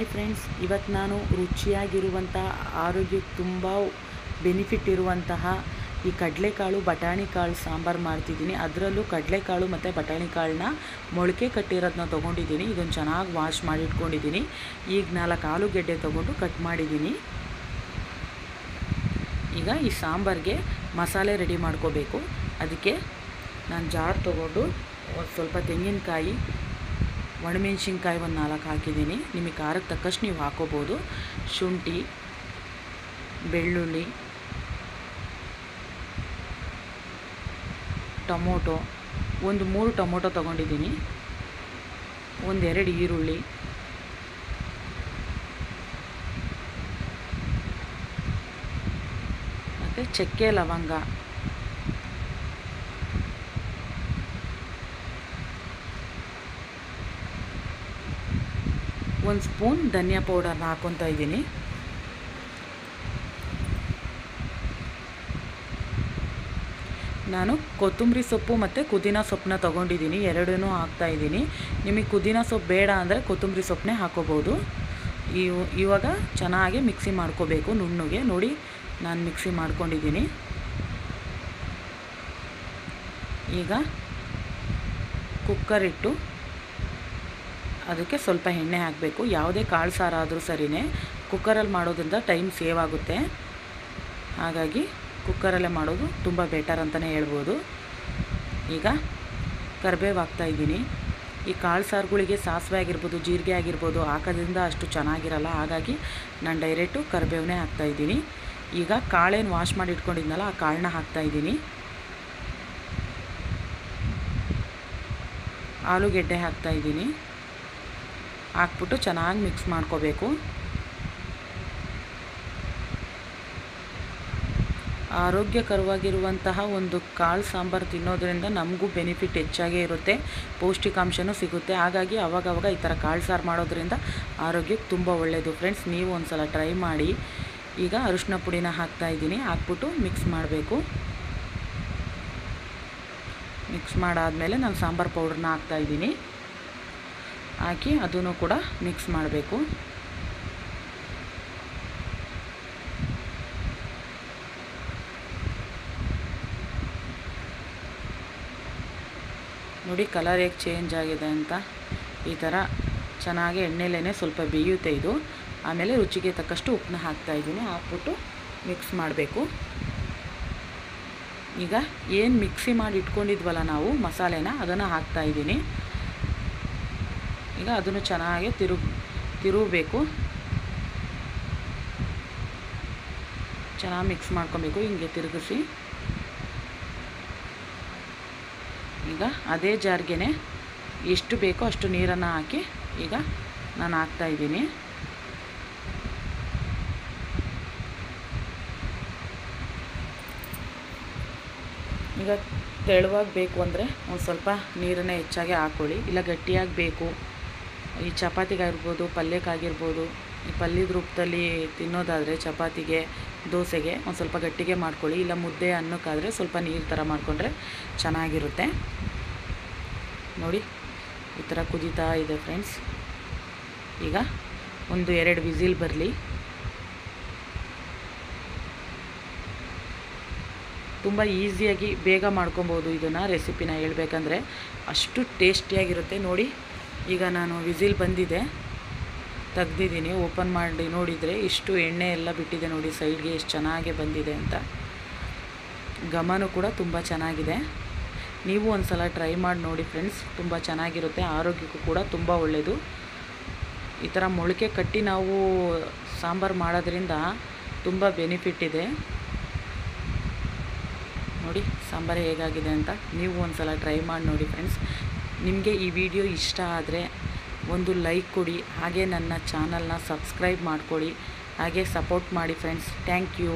Hi friends, ಇವತ್ತು ನಾನು ರುಚಿಯಾಗಿರುವಂಥ ಆರೋಗ್ಯಕ್ಕೆ ತುಂಬ ಬೆನಿಫಿಟ್ ಇರುವಂತಹ ಈ ಕಡಲೆಕಾಳು ಬಟಾಣಿ ಕಾಳು ಸಾಂಬಾರು ಮಾಡ್ತಿದ್ದೀನಿ. ಅದರಲ್ಲೂ ಕಡಲೆಕಾಳು ಮತ್ತು ಬಟಾಣಿ ಕಾಳನ್ನ ಮೊಳಕೆ ಕಟ್ಟಿರೋದನ್ನ ತೊಗೊಂಡಿದ್ದೀನಿ. ಇದನ್ನು ಚೆನ್ನಾಗಿ ವಾಶ್ ಮಾಡಿ ಇಟ್ಕೊಂಡಿದ್ದೀನಿ. ಈಗ 4 ಆಲೂಗೆಡ್ಡೆ ತೊಗೊಂಡು ಕಟ್ ಮಾಡಿದ್ದೀನಿ. ಈಗ ಈ ಸಾಂಬಾರಿಗೆ ಮಸಾಲೆ ರೆಡಿ ಮಾಡ್ಕೋಬೇಕು. ಅದಕ್ಕೆ ನಾನು ಜಾರ್ ತೊಗೊಂಡು ಒಂದು ಸ್ವಲ್ಪ ತೆಂಗಿನಕಾಯಿ, ಒಣಮೆಣ್ಸಿನ್ಕಾಯಿ ಒಂದು 4 ಹಾಕಿದ್ದೀನಿ. ನಿಮಗೆ ಖಾರಕ್ಕೆ ತಕ್ಕಷ್ಟು ನೀವು ಹಾಕೋಬೋದು. ಶುಂಠಿ, ಬೆಳ್ಳುಳ್ಳಿ, ಟೊಮೊಟೊ, ಒಂದು 3 ಟೊಮೊಟೊ ತೊಗೊಂಡಿದ್ದೀನಿ, 1-2 ಈರುಳ್ಳಿ, ಮತ್ತು ಚಕ್ಕೆ ಲವಂಗ, ಒಂದು ಸ್ಪೂನ್ ಧನಿಯಾ ಪೌಡರ್ನ ಹಾಕ್ಕೊತಾ ಇದ್ದೀನಿ. ನಾನು ಕೊತ್ತಂಬರಿ ಸೊಪ್ಪು ಮತ್ತು ಪುದೀನ ಸೊಪ್ಪನ್ನ ತೊಗೊಂಡಿದ್ದೀನಿ. ಎರಡೂ ಹಾಕ್ತಾಯಿದ್ದೀನಿ. ನಿಮಗೆ ಪುದೀನ ಸೊಪ್ಪು ಬೇಡ ಅಂದರೆ ಕೊತ್ತಂಬರಿ ಸೊಪ್ಪನ್ನೇ ಹಾಕೋಬೋದು. ಇವಾಗ ಚೆನ್ನಾಗಿ ಮಿಕ್ಸಿ ಮಾಡ್ಕೋಬೇಕು ನುಣ್ಣಗೆ. ನೋಡಿ, ನಾನು ಮಿಕ್ಸಿ ಮಾಡ್ಕೊಂಡಿದ್ದೀನಿ. ಈಗ ಕುಕ್ಕರ್ ಇಟ್ಟು ಅದಕ್ಕೆ ಸ್ವಲ್ಪ ಎಣ್ಣೆ ಹಾಕಬೇಕು. ಯಾವುದೇ ಕಾಳು ಸಾರಾದರೂ ಸರಿಯೇ, ಕುಕ್ಕರಲ್ಲಿ ಮಾಡೋದ್ರಿಂದ ಟೈಮ್ ಸೇವ್ ಆಗುತ್ತೆ. ಹಾಗಾಗಿ ಕುಕ್ಕರಲ್ಲೇ ಮಾಡೋದು ತುಂಬ ಬೆಟರ್ ಅಂತಲೇ ಹೇಳ್ಬೋದು. ಈಗ ಕರಿಬೇವು ಹಾಕ್ತಾಯಿದ್ದೀನಿ. ಈ ಕಾಳು ಸಾರುಗಳಿಗೆ ಸಾಸಿವೆ ಆಗಿರ್ಬೋದು, ಜೀರಿಗೆ ಆಗಿರ್ಬೋದು ಹಾಕೋದ್ರಿಂದ ಅಷ್ಟು ಚೆನ್ನಾಗಿರಲ್ಲ. ಹಾಗಾಗಿ ನಾನು ಡೈರೆಕ್ಟು ಕರಿಬೇವನ್ನೇ ಹಾಕ್ತಾಯಿದ್ದೀನಿ. ಈಗ ಕಾಳೇನು ವಾಶ್ ಮಾಡಿ ಇಟ್ಕೊಂಡಿದ್ನಲ್ಲ, ಆ ಕಾಳನ್ನ ಹಾಕ್ತಾಯಿದ್ದೀನಿ. ಆಲೂಗೆಡ್ಡೆ ಹಾಕ್ತಾಯಿದ್ದೀನಿ. ಹಾಕ್ಬಿಟ್ಟು ಚೆನ್ನಾಗಿ ಮಿಕ್ಸ್ ಮಾಡ್ಕೋಬೇಕು. ಆರೋಗ್ಯಕರವಾಗಿರುವಂತಹ ಒಂದು ಕಾಳು ಸಾಂಬಾರು ತಿನ್ನೋದ್ರಿಂದ ನಮಗೂ ಬೆನಿಫಿಟ್ ಹೆಚ್ಚಾಗೇ ಇರುತ್ತೆ, ಪೌಷ್ಟಿಕಾಂಶನೂ ಸಿಗುತ್ತೆ. ಹಾಗಾಗಿ ಅವಾಗವಾಗ ಈ ಥರ ಕಾಳು ಸಾರು ಮಾಡೋದ್ರಿಂದ ಆರೋಗ್ಯಕ್ಕೆ ತುಂಬ ಒಳ್ಳೆಯದು ಫ್ರೆಂಡ್ಸ್. ನೀವು ಒಂದು ಸಲ ಟ್ರೈ ಮಾಡಿ. ಈಗ ಅರಿಶಿನ ಪುಡಿನ ಹಾಕ್ತಾಯಿದ್ದೀನಿ. ಹಾಕ್ಬಿಟ್ಟು ಮಿಕ್ಸ್ ಮಾಡಬೇಕು. ಮಿಕ್ಸ್ ಮಾಡಾದಮೇಲೆ ನಾನು ಸಾಂಬಾರು ಪೌಡ್ರನ್ನ ಹಾಕ್ತಾಯಿದ್ದೀನಿ. ಹಾಕಿ ಅದನ್ನು ಕೂಡ ಮಿಕ್ಸ್ ಮಾಡಬೇಕು. ನೋಡಿ ಕಲರ್ ಹೇಗೆ ಚೇಂಜ್ ಆಗಿದೆ ಅಂತ. ಈ ಥರ ಚೆನ್ನಾಗಿ ಎಣ್ಣೆಲೇ ಸ್ವಲ್ಪ ಬೇಯುತ್ತೆ ಇದು. ಆಮೇಲೆ ರುಚಿಗೆ ತಕ್ಕಷ್ಟು ಉಪ್ಪನ್ನ ಹಾಕ್ತಾಯಿದ್ದೀನಿ. ಹಾಕ್ಬಿಟ್ಟು ಮಿಕ್ಸ್ ಮಾಡಬೇಕು. ಈಗ ಏನು ಮಿಕ್ಸಿ ಮಾಡಿ ಇಟ್ಕೊಂಡಿದ್ವಲ್ಲ ನಾವು ಮಸಾಲೆನ, ಅದನ್ನು ಹಾಕ್ತಾಯಿದ್ದೀನಿ. ಈಗ ಅದನ್ನು ಚೆನ್ನಾಗಿ ತಿರುಗಬೇಕು. ಚೆನ್ನಾಗಿ ಮಿಕ್ಸ್ ಮಾಡ್ಕೊಬೇಕು. ಹಿಂಗೆ ತಿರುಗಿಸಿ ಈಗ ಅದೇ ಜಾರ್ಗೆ ಎಷ್ಟು ಬೇಕೋ ಅಷ್ಟು ನೀರನ್ನು ಹಾಕಿ ಈಗ ನಾನು ಹಾಕ್ತಾಯಿದ್ದೀನಿ. ಈಗ ತೆಳುವಾಗಿ ಬೇಕು ಅಂದರೆ ಒಂದು ಸ್ವಲ್ಪ ನೀರನ್ನು ಹೆಚ್ಚಾಗಿ ಹಾಕ್ಕೊಳ್ಳಿ. ಇಲ್ಲ ಗಟ್ಟಿಯಾಗಿ ಬೇಕು, ಈ ಚಪಾತಿಗಾಗಿರ್ಬೋದು, ಪಲ್ಯಕ್ಕಾಗಿರ್ಬೋದು, ಈ ಪಲ್ಯದ ರೂಪದಲ್ಲಿ ತಿನ್ನೋದಾದರೆ ಚಪಾತಿಗೆ, ದೋಸೆಗೆ ಒಂದು ಸ್ವಲ್ಪ ಗಟ್ಟಿಗೆ ಮಾಡ್ಕೊಳ್ಳಿ. ಇಲ್ಲ ಮುದ್ದೆ ಅನ್ನಕ್ಕಾದರೆ ಸ್ವಲ್ಪ ನೀರು ಥರ ಮಾಡಿಕೊಂಡ್ರೆ ಚೆನ್ನಾಗಿರುತ್ತೆ. ನೋಡಿ ಈ ಥರ ಕುದೀತಾ ಇದೆ ಫ್ರೆಂಡ್ಸ್. ಈಗ 1-2 ವಿಸಿಲ್ ಬರಲಿ. ತುಂಬ ಈಸಿಯಾಗಿ ಬೇಗ ಮಾಡ್ಕೊಬೋದು ಇದನ್ನು. ರೆಸಿಪಿನ ಹೇಳ್ಬೇಕಂದ್ರೆ ಅಷ್ಟು ಟೇಸ್ಟಿಯಾಗಿರುತ್ತೆ. ನೋಡಿ ಈಗ ನಾನು ವಿಸಿಲ್ ಬಂದಿದೆ, ತೆಗ್ದಿದ್ದೀನಿ. ಓಪನ್ ಮಾಡಿ ನೋಡಿದರೆ ಇಷ್ಟು ಎಣ್ಣೆ ಎಲ್ಲ ಬಿಟ್ಟಿದೆ. ನೋಡಿ ಸೈಡ್ಗೆ ಎಷ್ಟು ಚೆನ್ನಾಗಿ ಬಂದಿದೆ ಅಂತ. ಘಮನೂ ಕೂಡ ತುಂಬ ಚೆನ್ನಾಗಿದೆ. ನೀವು ಒಂದು ಸಲ ಟ್ರೈ ಮಾಡಿ ನೋಡಿ ಫ್ರೆಂಡ್ಸ್, ತುಂಬ ಚೆನ್ನಾಗಿರುತ್ತೆ. ಆರೋಗ್ಯಕ್ಕೂ ಕೂಡ ತುಂಬ ಒಳ್ಳೆಯದು. ಈ ಥರ ಮೊಳಕೆ ಕಟ್ಟಿ ನಾವು ಸಾಂಬಾರು ಮಾಡೋದ್ರಿಂದ ತುಂಬ ಬೆನಿಫಿಟ್ ಇದೆ. ನೋಡಿ ಸಾಂಬಾರು ಹೇಗಾಗಿದೆ ಅಂತ. ನೀವು ಒಂದು ಸಲ ಟ್ರೈ ಮಾಡಿ ನೋಡಿ ಫ್ರೆಂಡ್ಸ್. ನಿಮಗೆ ಈ ವಿಡಿಯೋ ಇಷ್ಟ ಆದರೆ ಒಂದು ಲೈಕ್ ಕೊಡಿ. ಹಾಗೆ ನನ್ನ ಚಾನಲ್ನ ಸಬ್ಸ್ಕ್ರೈಬ್ ಮಾಡ್ಕೊಳ್ಳಿ. ಹಾಗೆ ಸಪೋರ್ಟ್ ಮಾಡಿ ಫ್ರೆಂಡ್ಸ್. Thank you.